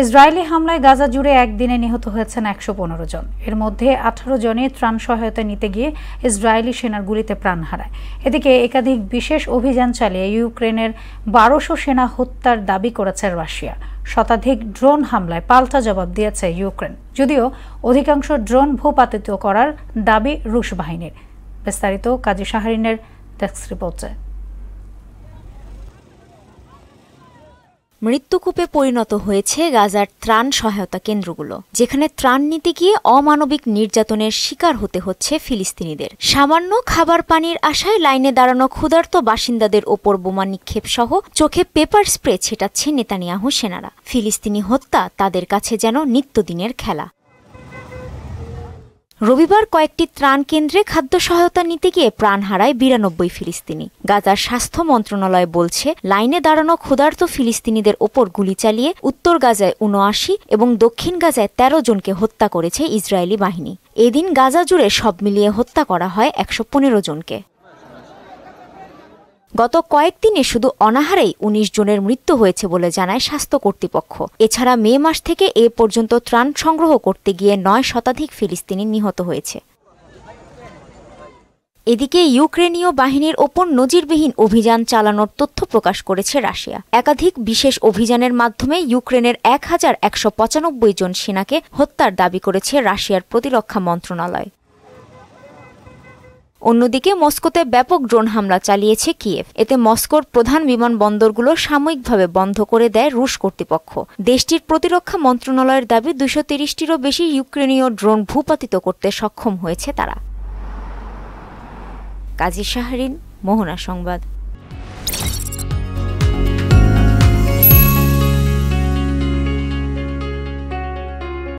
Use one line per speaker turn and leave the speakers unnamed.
Israeli হামলায় গাজা জুড়ে একদিনে নিহত হয়েছেন ১১৫ জন। এর মধ্যে ১৮ জনই ত্রাণ সহায়তা নিতে গিয়ে ইসরায়েলি সেনার গুলিতে প্রাণ হারায়। এদিকে একাধিক বিশেষ অভিযান চালিয়ে ইউক্রেনের ১২০০ সেনা হত্যার দাবি করেছে রাশিয়া। শতাধিক ড্রোন হামলায় পাল্টা জবাব দিয়েছে ইউক্রেন, যদিও অধিকাংশ ড্রোন ভূপাতিত করার দাবি রুশ বাহিনীর। বিস্তারিত কাজী শাহরিনের ডেস্ক রিপোর্টে।
মৃত্যুকূপে পরিণত হয়েছে গাজার ত্রাণ সহায়তা কেন্দ্রগুলো, যেখানে ত্রাণ নিতে গিয়ে অমানবিক নির্যাতনের শিকার হতে হচ্ছে ফিলিস্তিনিদের। সামান্য খাবার পানির আশায় লাইনে দাঁড়ানো ক্ষুধার্ত বাসিন্দাদের ওপর বোমা নিক্ষেপ সহ চোখে পেপার স্প্রে ছেটাচ্ছে নেতানিয়াহু সেনারা। ফিলিস্তিনি হত্যা তাদের কাছে যেন নিত্যদিনের খেলা। রবিবার কয়েকটি ত্রাণ কেন্দ্রে খাদ্য সহায়তা নিতে গিয়ে প্রাণ হারায় ৯২ ফিলিস্তিনি। গাজার স্বাস্থ্য মন্ত্রণালয় বলছে, লাইনে দাঁড়ানো ক্ষুধার্ত ফিলিস্তিনিদের ওপর গুলি চালিয়ে উত্তর গাজায় ৭৯ এবং দক্ষিণ গাজায় ১৩ জনকে হত্যা করেছে ইসরায়েলি বাহিনী। এদিন গাজা জুড়ে সব মিলিয়ে হত্যা করা হয় ১১৫ জনকে। গত কয়েকদিনে শুধু অনাহারেই ১৯ জনের মৃত্যু হয়েছে বলে জানায় স্বাস্থ্য কর্তৃপক্ষ। এছাড়া মে মাস থেকে এ পর্যন্ত ত্রাণ সংগ্রহ করতে গিয়ে ৯ শতাধিক ফিলিস্তিনি নিহত হয়েছে। এদিকে ইউক্রেনীয় বাহিনীর ওপর নজিরবিহীন অভিযান চালানোর তথ্য প্রকাশ করেছে রাশিয়া। একাধিক বিশেষ অভিযানের মাধ্যমে ইউক্রেনের ১১৯৫ জন সেনাকে হত্যার দাবি করেছে রাশিয়ার প্রতিরক্ষা মন্ত্রণালয়। অন্যদিকে মস্কোতে ব্যাপক ড্রোন হামলা চালিয়েছে কিয়েভ। এতে মস্কোর প্রধান বিমানবন্দরগুলো সাময়িকভাবে বন্ধ করে দেয় রুশ কর্তৃপক্ষ। দেশটির প্রতিরক্ষা মন্ত্রণালয়ের দাবি ২৩০টিরও বেশি ইউক্রেনীয় ড্রোন ভূপাতিত করতে সক্ষম হয়েছে তারা। কাজী শাহরিন, মোহনা সংবাদ।